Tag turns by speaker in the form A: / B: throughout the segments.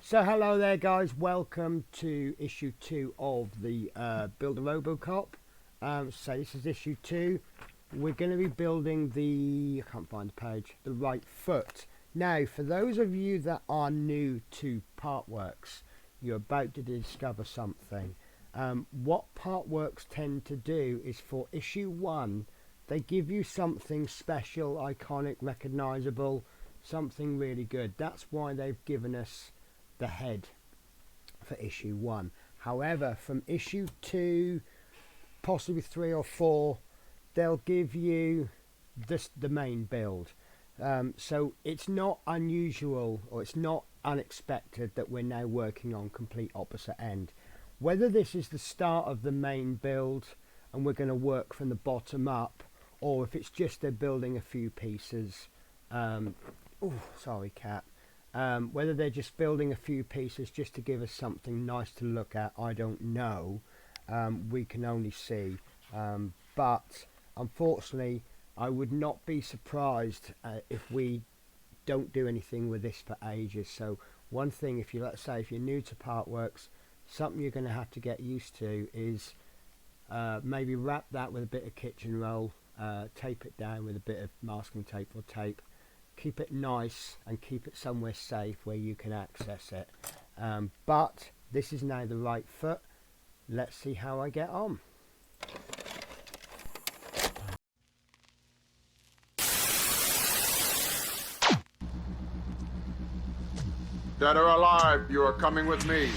A: So hello there guys, welcome to issue 2 of the Build a Robocop. So this is issue 2. We're going to be building the, I can't find the page, the right foot. Now for those of you that are new to Partworks, you're about to discover something. What Partworks tend to do is for issue 1, they give you something special, iconic, recognizable, something really good. That's why they've given us the head for issue 1. However, from issue 2, possibly 3 or 4, they'll give you the main build. So it's not unusual, or it's not unexpected that we're now working on complete opposite end. Whether this is the start of the main build and we're going to work from the bottom up, or if it's just they're building a few pieces. Oh, sorry cat. Whether they're just building a few pieces just to give us something nice to look at, I don't know. We can only see. But unfortunately, I would not be surprised if we don't do anything with this for ages. So one thing, if you, let's say, if you're new to Partworks, something you're going to have to get used to is maybe wrap that with a bit of kitchen roll, tape it down with a bit of masking tape or tape. Keep it nice and keep it somewhere safe where you can access it. But this is now the right foot. Let's see how I get on.
B: Dead or alive, you are coming with me.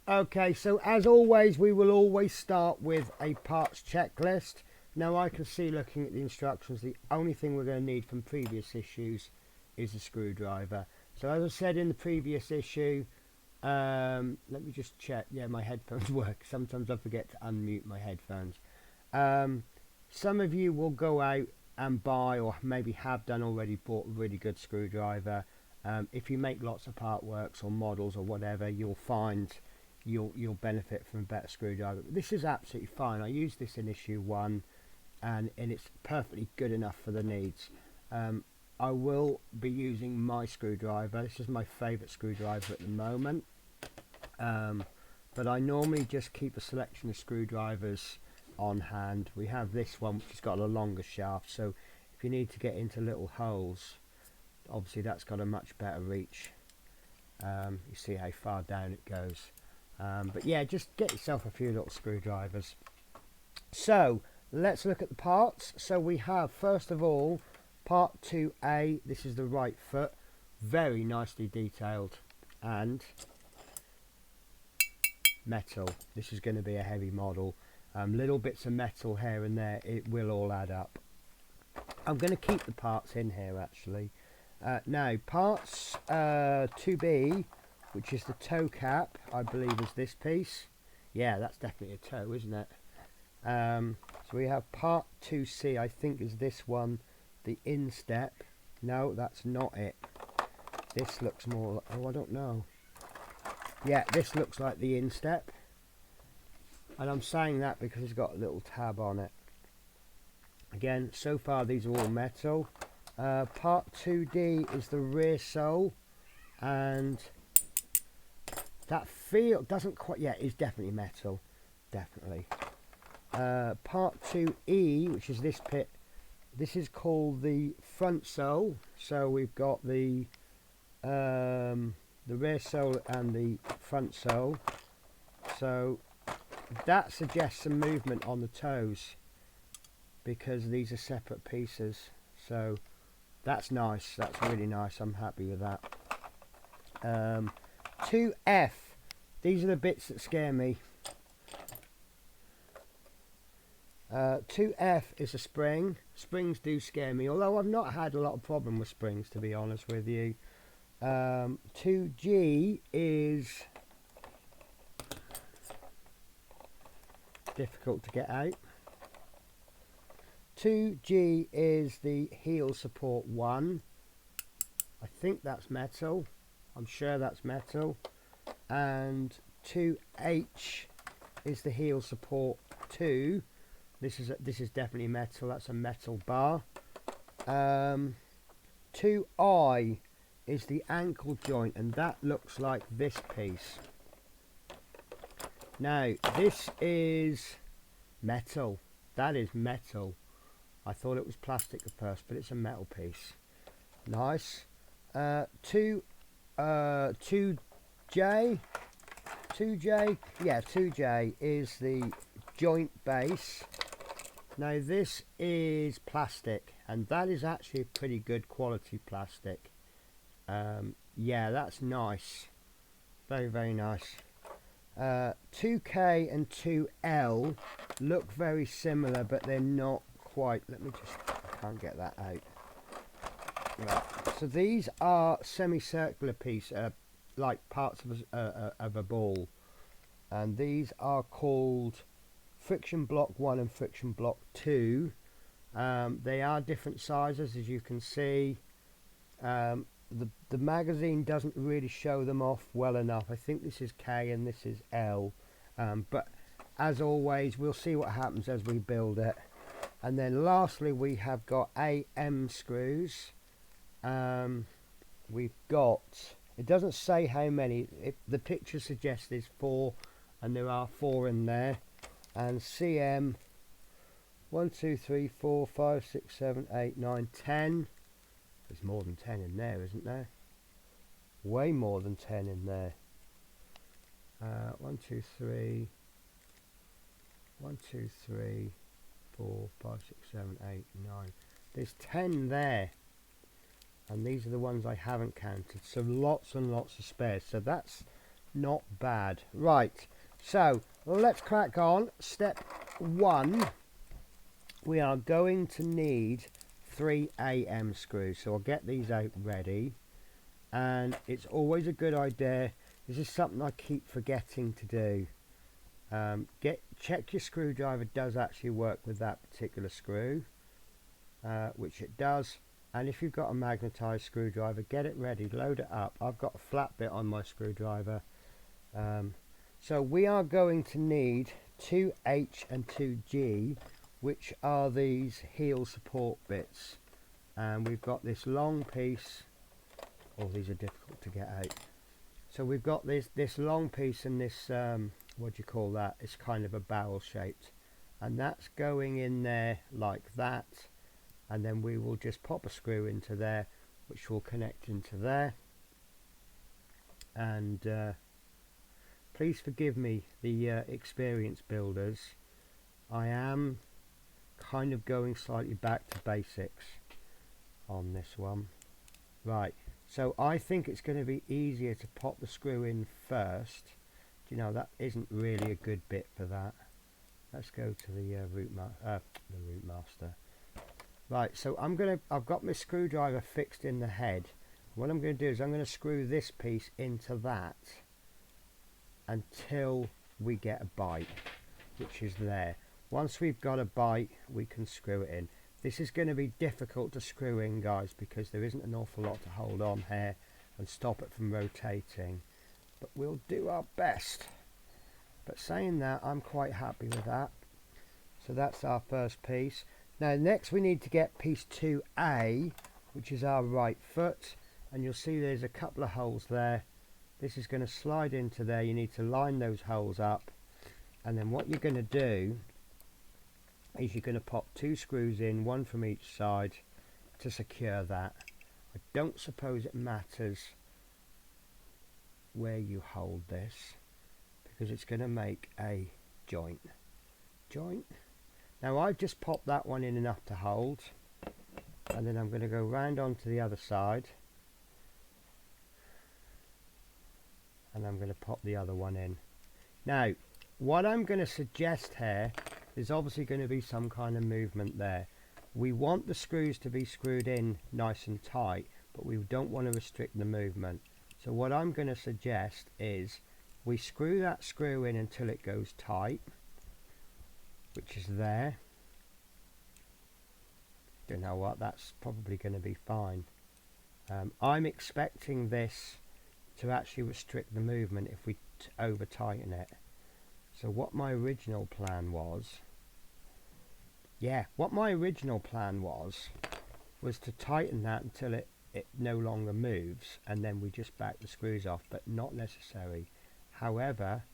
A: Okay, so as always, we will always start with a parts checklist. Now I can see, looking at the instructions, the only thing we're going to need from previous issues is a screwdriver. So as I said in the previous issue, let me just check. Yeah, my headphones work. Sometimes I forget to unmute my headphones. Some of you will go out and buy, or maybe have done already, bought a really good screwdriver. If you make lots of Partworks or models or whatever, you'll find you'll benefit from a better screwdriver. But this is absolutely fine. I used this in issue 1 and it's perfectly good enough for the needs. I will be using my screwdriver. This is my favorite screwdriver at the moment, but I normally just keep a selection of screwdrivers on hand. We have this one which has got a longer shaft, so if you need to get into little holes, obviously that's got a much better reach. You see how far down it goes. But yeah, just get yourself a few little screwdrivers. So let's look at the parts. So we have, first of all, part 2A. This is the right foot, very nicely detailed, and metal. This is going to be a heavy model. Little bits of metal here and there, it will all add up. I'm going to keep the parts in here actually. Now parts 2B, which is the toe cap, I believe is this piece. Yeah, that's definitely a toe, isn't it? So we have part 2C, I think is this one, the instep. No, that's not it. This looks more, oh, I don't know. Yeah, this looks like the instep. And I'm saying that because it's got a little tab on it. Again, so far these are all metal. Part 2D is the rear sole, and that feel doesn't quite, yeah, it's definitely metal, definitely. Part 2E, which is this bit, this is called the front sole. So we've got the rear sole and the front sole. So that suggests some movement on the toes because these are separate pieces. So that's nice, that's really nice, I'm happy with that. 2F These are the bits that scare me. 2F is a spring. Springs do scare me, although I've not had a lot of problem with springs, to be honest with you. 2G is difficult to get out. 2G is the heel support 1. I think that's metal. I'm sure that's metal. And 2H is the heel support 2. This is definitely metal. That's a metal bar. 2I is the ankle joint, and that looks like this piece. Now this is metal. That is metal. I thought it was plastic at first, but it's a metal piece. Nice. 2J, yeah, 2J is the joint base. Now this is plastic, and that is actually a pretty good quality plastic. Yeah, that's nice. Very, very nice. 2K and 2L look very similar, but they're not quite. Let me just, I can't get that out. Right. So these are semicircular pieces, like parts of a ball, and these are called friction block 1 and friction block 2. They are different sizes, as you can see. The magazine doesn't really show them off well enough. I think this is K and this is L, but as always we'll see what happens as we build it. And then lastly we have got AM screws. We've got, it doesn't say how many, the picture suggests there's 4, and there are 4 in there. And CM 1, 2, 3, 4, 5, 6, 7, 8, 9, 10. There's more than 10 in there, isn't there? Way more than 10 in there. 1, 2, 3. 1, 2, 3, 4, 5, 6, 7, 8, 9. There's 10 there. And these are the ones I haven't counted. So lots and lots of spares. So that's not bad. Right. So let's crack on. Step 1. We are going to need 3 AM screws. So I'll get these out ready. And it's always a good idea. This is something I keep forgetting to do. Check your screwdriver does actually work with that particular screw, which it does. And if you've got a magnetized screwdriver, get it ready, load it up. I've got a flat bit on my screwdriver. So we are going to need 2H and 2G, which are these heel support bits. And we've got this long piece. Oh, these are difficult to get out. So we've got this long piece and this, what do you call that? It's kind of a barrel shaped. And that's going in there like that. And then we will just pop a screw into there, which will connect into there. And please forgive me, the experienced builders. I am kind of going slightly back to basics on this one. Right, so I think it's going to be easier to pop the screw in first. You know, that isn't really a good bit for that. Let's go to the root master. Right, so I've got my screwdriver fixed in the head. What I'm going to do is I'm going to screw this piece into that until we get a bite, which is there. Once we've got a bite, we can screw it in. This is going to be difficult to screw in, guys, because there isn't an awful lot to hold on here and stop it from rotating. But we'll do our best. But saying that, I'm quite happy with that. So that's our first piece. Now next we need to get piece 2A, which is our right foot, and you'll see there's a couple of holes there. This is going to slide into there. You need to line those holes up, and then what you're going to do is you're going to pop 2 screws in, 1 from each side, to secure that. I don't suppose it matters where you hold this, because it's going to make a joint. Now I've just popped that one in enough to hold, and then I'm going to go round onto the other side, and I'm going to pop the other one in. Now, what I'm going to suggest here is obviously going to be some kind of movement there. We want the screws to be screwed in nice and tight, but we don't want to restrict the movement. So what I'm going to suggest is we screw that screw in until it goes tight, which is there. You know what, that's probably going to be fine. I'm expecting this to actually restrict the movement if we over tighten it. So what my original plan was, was to tighten that until it no longer moves, and then we just back the screws off, but not necessary. However,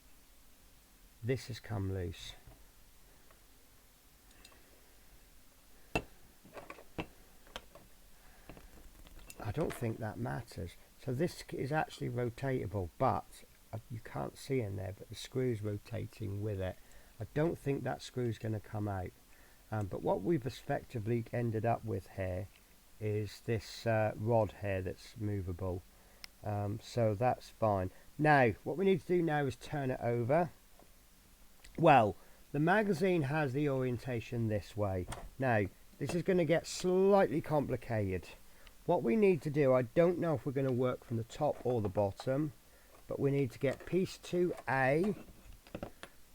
A: this has come loose. I don't think that matters. So this is actually rotatable, but you can't see in there, but the screw's rotating with it. I don't think that screw's going to come out. But what we've effectively ended up with here is this rod here that's movable. So that's fine. Now, what we need to do now is turn it over. Well, the magazine has the orientation this way. Now, this is going to get slightly complicated. What we need to do, I don't know if we're going to work from the top or the bottom, but we need to get piece 2A,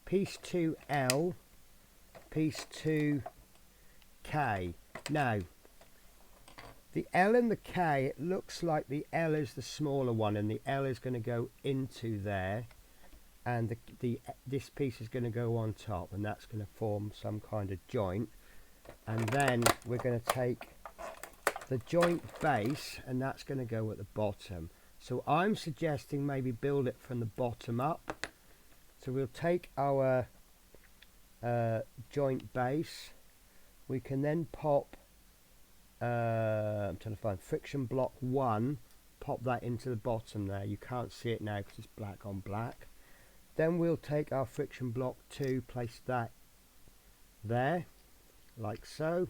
A: piece 2L, piece 2K. Now, the L and the K, it looks like the L is the smaller one, and the L is going to go into there, and this piece is going to go on top, and that's going to form some kind of joint. And then we're going to take the joint base, and that's going to go at the bottom. So I'm suggesting maybe build it from the bottom up. So we'll take our joint base. We can then pop I'm trying to find friction block 1, pop that into the bottom there. You can't see it now because it's black on black. Then we'll take our friction block 2, place that there like so.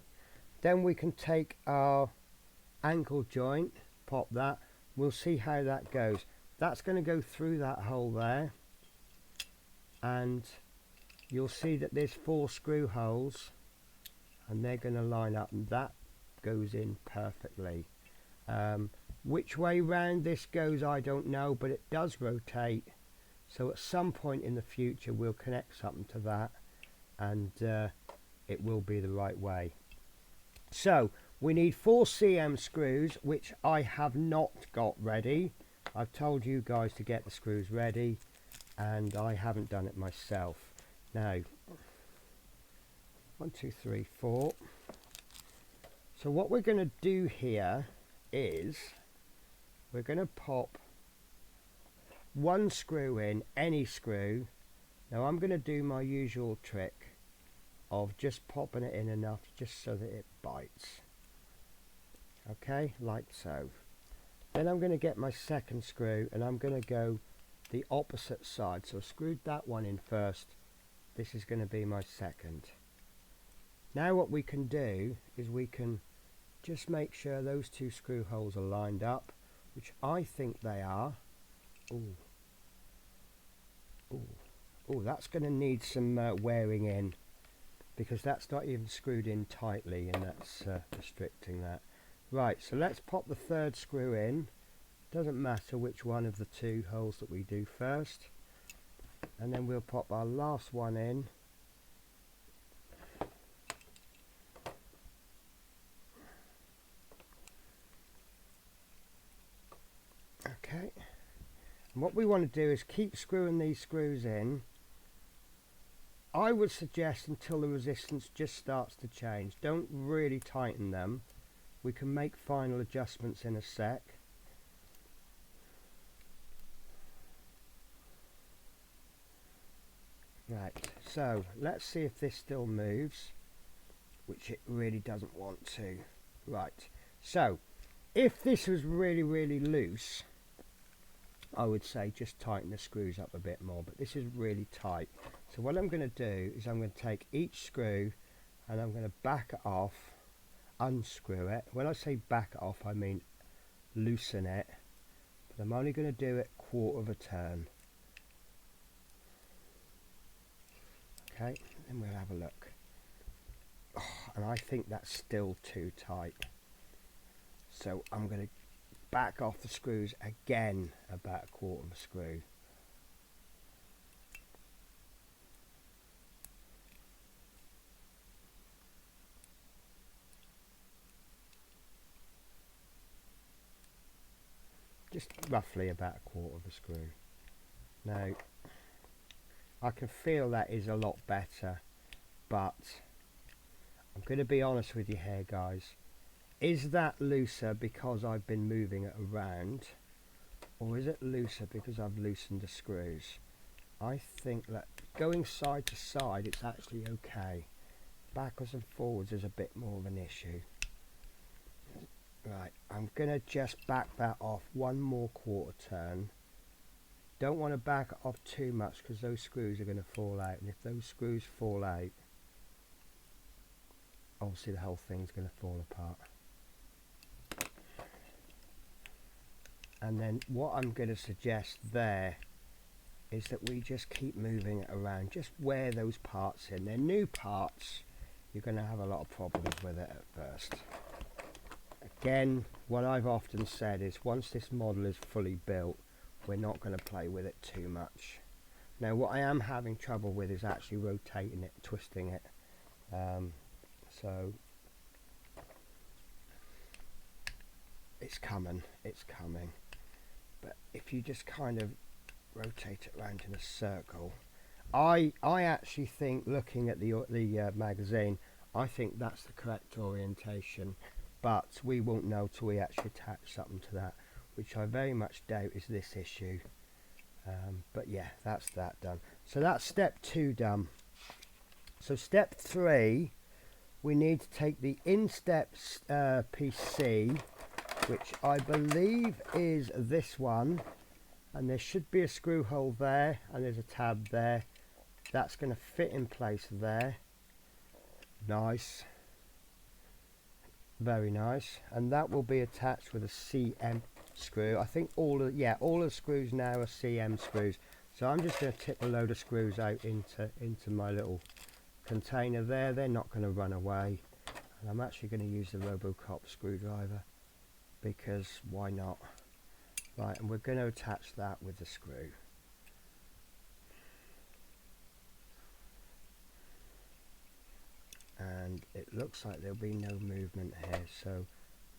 A: Then we can take our ankle joint, pop that. We'll see how that goes. That's going to go through that hole there, and you'll see that there's 4 screw holes, and they're going to line up, and that goes in perfectly. Which way round this goes I don't know, but it does rotate, so at some point in the future we'll connect something to that, and it will be the right way. So we need 4 cm screws, which I have not got ready. I've told you guys to get the screws ready, and I haven't done it myself. Now, 1 2 3 4. So what we're going to do here is we're going to pop 1 screw in, any screw. Now I'm going to do my usual trick of just popping it in enough just so that it bites. Okay, like so. Then I'm going to get my second screw, and I'm going to go the opposite side. So I screwed that one in first. This is going to be my second. Now what we can do is we can just make sure those 2 screw holes are lined up, which I think they are. Ooh. Ooh. Ooh, that's going to need some wearing in, because that's not even screwed in tightly, and that's restricting that. Right, so let's pop the 3rd screw in. Doesn't matter which one of the 2 holes that we do first. And then we'll pop our last one in. Okay. And what we want to do is keep screwing these screws in. I would suggest until the resistance just starts to change. Don't really tighten them. We can make final adjustments in a sec. Right, so let's see if this still moves, which it really doesn't want to. Right, so if this was really, really loose, I would say just tighten the screws up a bit more, but this is really tight. So what I'm going to do is I'm going to take each screw and I'm going to back it off, unscrew it. When I say back it off, I mean loosen it, but I'm only going to do it quarter of a turn. Okay, then we'll have a look. Oh, and I think that's still too tight. So I'm going to back off the screws again about a quarter of a screw. Just roughly about a quarter of a screw. Now, I can feel that is a lot better, but I'm going to be honest with you here, guys. Is that looser because I've been moving it around, or is it looser because I've loosened the screws? I think that going side to side, it's actually okay. Backwards and forwards is a bit more of an issue. Right, I'm going to just back that off one more quarter turn. Don't want to back it off too much because those screws are going to fall out, and if those screws fall out, obviously the whole thing's going to fall apart. And then what I'm going to suggest there is that we just keep moving it around. Just wear those parts in. They're new parts. You're going to have a lot of problems with it at first. Again, what I've often said is once this model is fully built, we're not going to play with it too much. Now what I am having trouble with is actually rotating it, twisting it. So it's coming, it's coming. But if you just kind of rotate it around in a circle, I actually think, looking at the magazine, I think that's the correct orientation. But we won't know till we actually attach something to that, which I very much doubt is this issue. But yeah, that's that done. So that's step 2 done. So step 3, we need to take the instep piece C, which I believe is this one, and there should be a screw hole there, and there's a tab there. That's going to fit in place there. Nice. Very nice. And that will be attached with a CM screw. I think all the screws now are CM screws. So I'm just going to tip a load of screws out into my little container there. They're not going to run away. And I'm actually going to use the Robocop screwdriver, because why not? Right, and we're going to attach that with the screw. And it looks like there'll be no movement here, so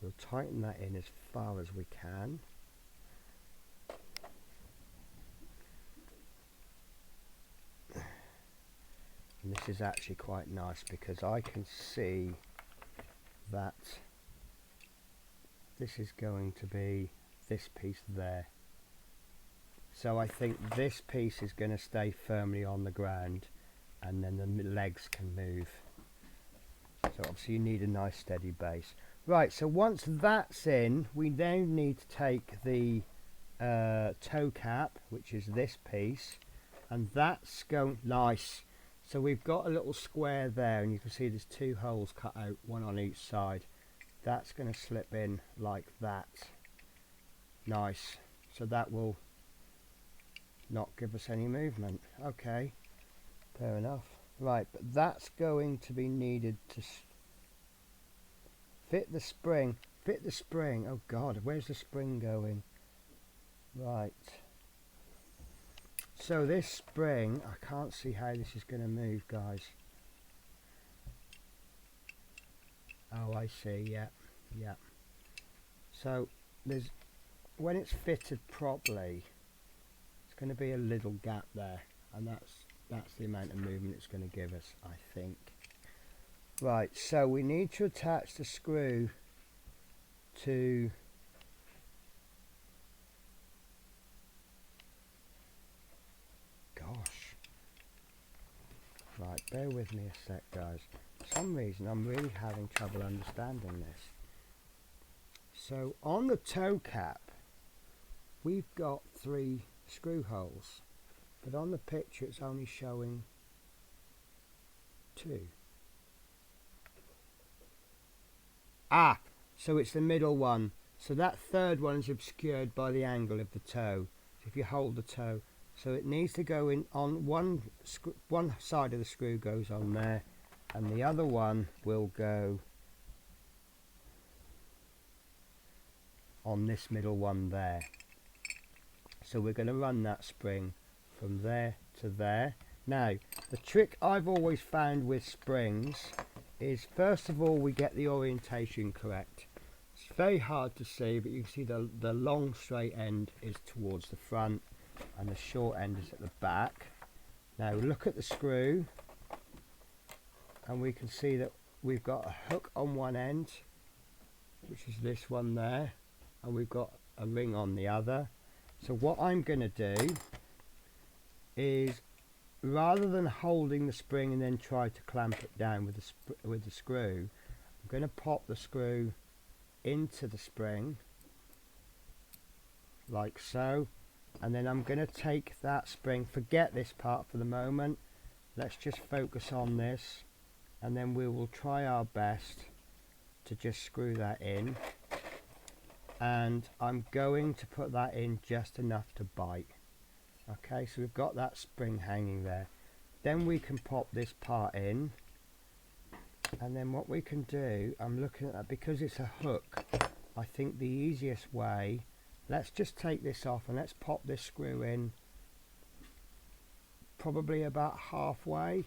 A: we'll tighten that in as far as we can. And this is actually quite nice because I can see that this is going to be this piece there. So I think this piece is going to stay firmly on the ground, and then the legs can move. So obviously you need a nice steady base. Right, so once that's in, we then need to take the toe cap, which is this piece, and that's going nice. So we've got a little square there, and you can see there's 2 holes cut out, one on each side. That's going to slip in like that. Nice. So that will not give us any movement. Okay, fair enough. Right, but that's going to be needed to fit the spring. Fit the spring. Oh God, where's the spring going? Right. So this spring, I can't see how this is going to move, guys. Oh, I see. Yeah, yeah. So there's, when it's fitted properly, it's going to be a little gap there, and that's the amount of movement it's going to give us, I think. Right, so we need to attach the screw to right, bear with me a sec, guys. For some reason I'm really having trouble understanding this. So on the toe cap we've got 3 screw holes, but on the picture it's only showing 2. Ah, so it's the middle one. So that third one is obscured by the angle of the toe. So if you hold the toe, so it needs to go in on one side of the screw goes on there, and the other one will go on this middle one there. So we're going to run that spring from there to there. Now, the trick I've always found with springs is, first of all, we get the orientation correct. It's very hard to see, but you can see the long straight end is towards the front and the short end is at the back. Now look at the screw, and we can see that we've got a hook on one end, which is this one there, and we've got a ring on the other. So what I'm going to do is, rather than holding the spring and then try to clamp it down with the screw, I'm going to pop the screw into the spring like so, and then I'm going to take that spring, forget this part for the moment, let's just focus on this, and then we will try our best to just screw that in, and I'm going to put that in just enough to bite. Okay, so we've got that spring hanging there. Then we can pop this part in, and then what we can do, I'm looking at that, because it's a hook, I think the easiest way, let's just take this off and let's pop this screw in probably about halfway.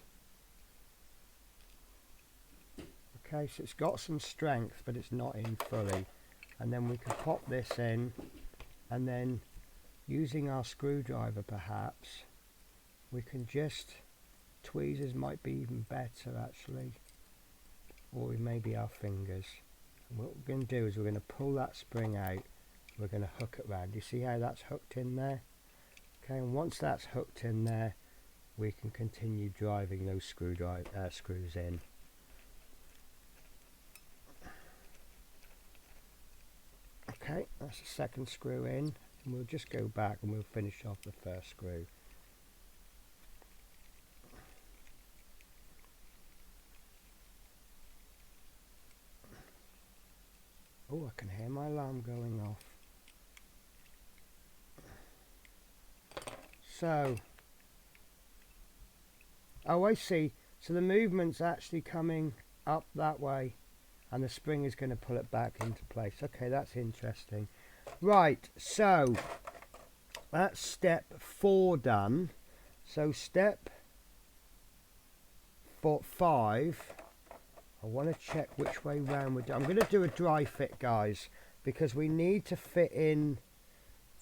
A: Okay, so it's got some strength but it's not in fully, and then we can pop this in, and then using our screwdriver perhaps we can just, tweezers might be even better actually, or maybe our fingers. And what we're going to do is we're going to pull that spring out, we're going to hook it round. You see how that's hooked in there? Okay, and once that's hooked in there, we can continue driving those screws in. Okay, that's the second screw in, and we'll just go back and we'll finish off the first screw. Oh, I can hear my alarm going off. So, oh, I see. So the movement's actually coming up that way, and the spring is going to pull it back into place. Okay, that's interesting. Right, so that's step 4 done. So step 5, I want to check which way round we're doing. I'm going to do a dry fit, guys, because we need to fit in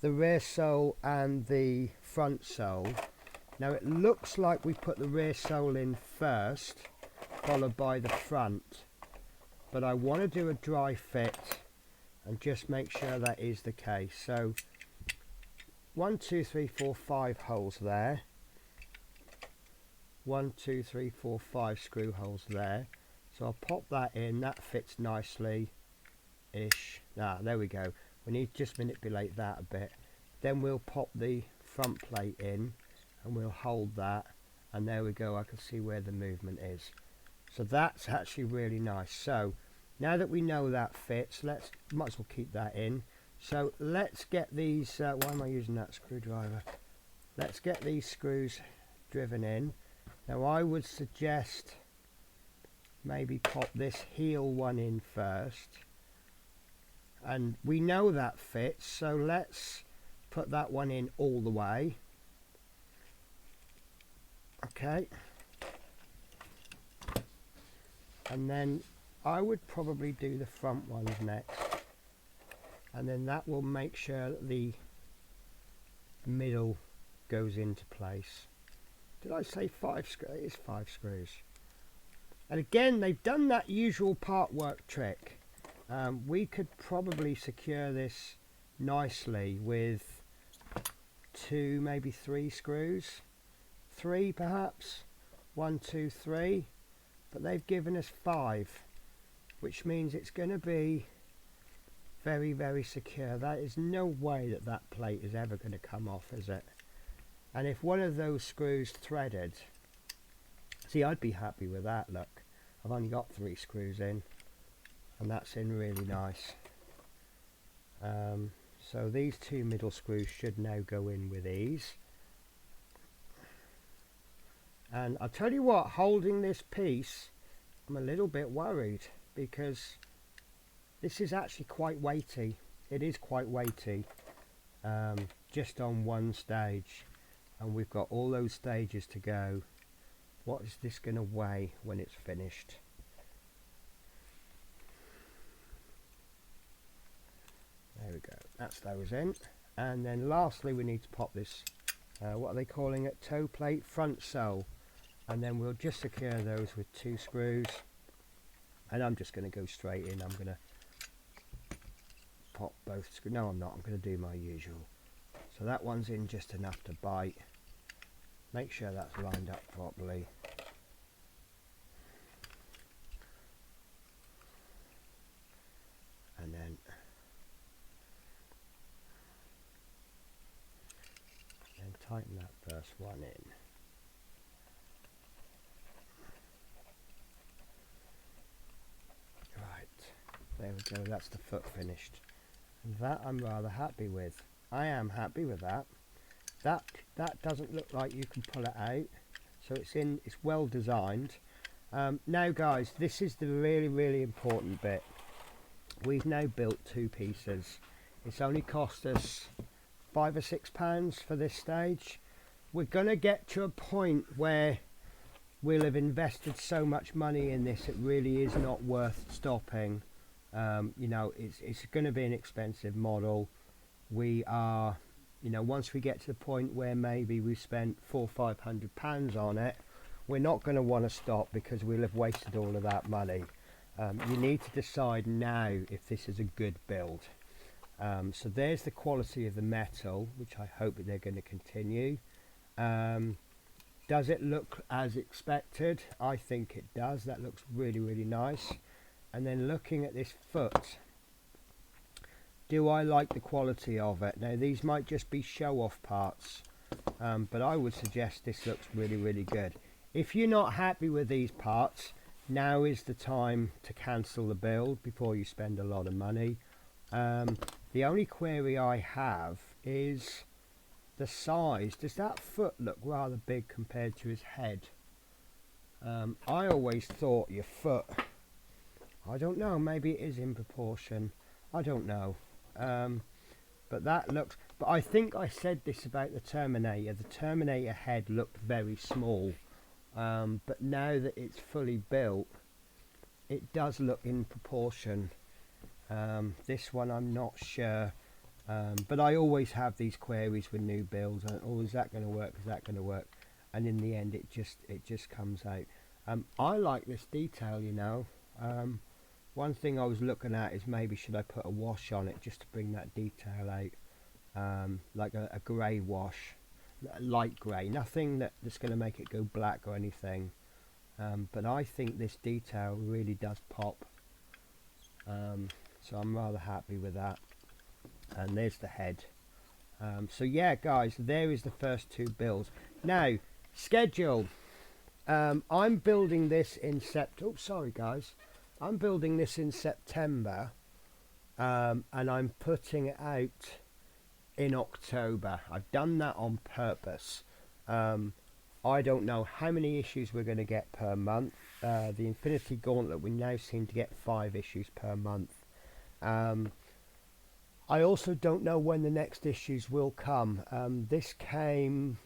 A: the rear sole and the front sole. Now it looks like we put the rear sole in first, followed by the front, but I want to do a dry fit and just make sure that is the case. So 1, 2, 3, 4, 5 holes there. 1, 2, 3, 4, 5 screw holes there. So I'll pop that in, that fits nicely ish. There we go. We need to just manipulate that a bit. Then we'll pop the front plate in and we'll hold that, and there we go, I can see where the movement is. So that's actually really nice. So now that we know that fits, let's, might as well keep that in. So let's get these, why am I using that screwdriver? Let's get these screws driven in. Now I would suggest maybe pop this heel one in first, and we know that fits, so let's put that one in all the way. Okay, and then I would probably do the front ones next, and then that will make sure that the middle goes into place. Did I say 5 screws? It is 5 screws. And again, they've done that usual part work trick. We could probably secure this nicely with 2, maybe 3 screws. 3 perhaps. 1, 2, 3. But they've given us 5, which means it's going to be very, very secure. There is no way that that plate is ever going to come off, is it? And if one of those screws threaded, see, I'd be happy with that. Look, I've only got 3 screws in, and that's in really nice. So these two middle screws should now go in with ease. And I'll tell you what, holding this piece, I'm a little bit worried because this is actually quite weighty. It is quite weighty, just on one stage, and we've got all those stages to go. What is this going to weigh when it's finished? There we go, that's those in. And then lastly we need to pop this, what are they calling it, toe plate front sole, and then we'll just secure those with 2 screws. And I'm just going to go straight in. I'm going to pop both screws. No, I'm not. I'm going to do my usual. So that one's in just enough to bite. Make sure that's lined up properly. And then tighten that first one in. There we go, that's the foot finished. And that I'm rather happy with. I am happy with that. That doesn't look like you can pull it out. So it's well designed. Now guys, this is the really important bit. We've now built 2 pieces. It's only cost us £5 or £6 for this stage. We're gonna get to a point where we'll have invested so much money in this, it really is not worth stopping. You know, it's going to be an expensive model. We are, you know, once we get to the point where maybe we've spent £400 or £500 on it, we're not going to want to stop because we'll have wasted all of that money. You need to decide now if this is a good build. So there's the quality of the metal, which I hope that they're going to continue. Does it look as expected? I think it does. That looks really nice. And then looking at this foot, do I like the quality of it? Now these might just be show-off parts, but I would suggest this looks really good. If you're not happy with these parts, now is the time to cancel the build before you spend a lot of money. The only query I have is the size. Does that foot look rather big compared to his head? I always thought your foot, I don't know, maybe it is in proportion, I don't know, but that looks, but I think I said this about the Terminator head looked very small, but now that it's fully built it does look in proportion. This one I'm not sure, but I always have these queries with new builds, and oh, is that going to work, is that going to work, and in the end it just comes out. I like this detail, you know. One thing I was looking at is maybe should I put a wash on it just to bring that detail out, like a grey wash, light grey, nothing that's going to make it go black or anything, but I think this detail really does pop, so I'm rather happy with that. And there's the head. So yeah guys, there is the first 2 builds. Now schedule, I'm building this in I'm building this in September, and I'm putting it out in October. I've done that on purpose. I don't know how many issues we're going to get per month. The Infinity Gauntlet, we now seem to get 5 issues per month. I also don't know when the next issues will come. This came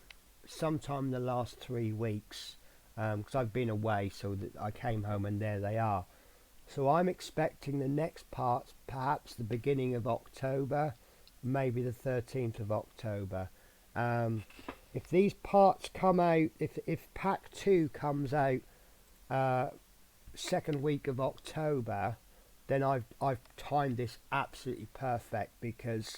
A: sometime in the last 3 weeks, because I've been away, so that I came home and there they are. So I'm expecting the next parts perhaps the beginning of October, maybe the 13th of October. If these parts come out, if pack 2 comes out second week of October, then I've timed this absolutely perfect, because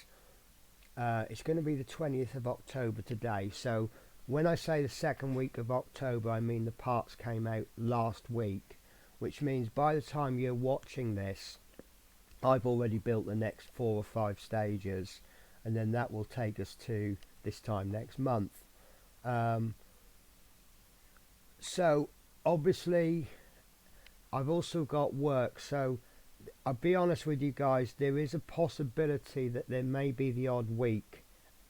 A: it's going to be the 20th of October today. So when I say the second week of October, I mean the parts came out last week, which means by the time you're watching this, I've already built the next 4 or 5 stages, and then that will take us to this time next month. So obviously I've also got work, so I'll be honest with you guys, there is a possibility that there may be the odd week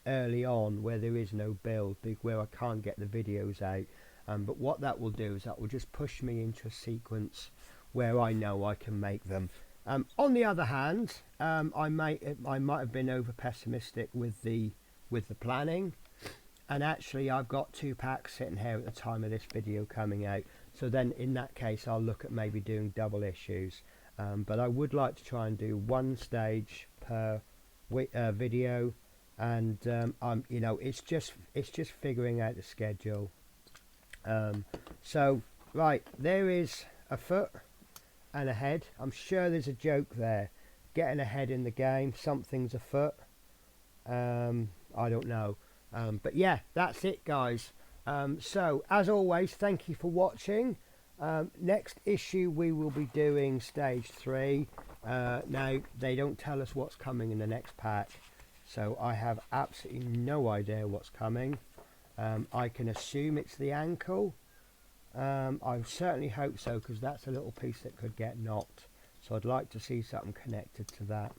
A: early on where there is no build, where I can't get the videos out. But what that will do is that will just push me into a sequence where I know I can make them. On the other hand, I might have been over pessimistic with the planning, and actually I've got 2 packs sitting here at the time of this video coming out. So then in that case I'll look at maybe doing double issues. But I would like to try and do 1 stage per video, and you know, it's just figuring out the schedule. So right, there is a foot and a head. I'm sure there's a joke there. Getting a head in the game, something's a foot. I don't know. But yeah, that's it, guys. So as always, thank you for watching. Next issue we will be doing stage 3. Now they don't tell us what's coming in the next pack, so I have absolutely no idea what's coming. I can assume it's the ankle. I certainly hope so, because that's a little piece that could get knocked, so I'd like to see something connected to that.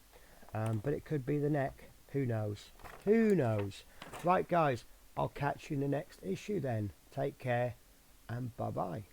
A: But it could be the neck. Who knows? Who knows? Right, guys, I'll catch you in the next issue then. Take care and bye bye.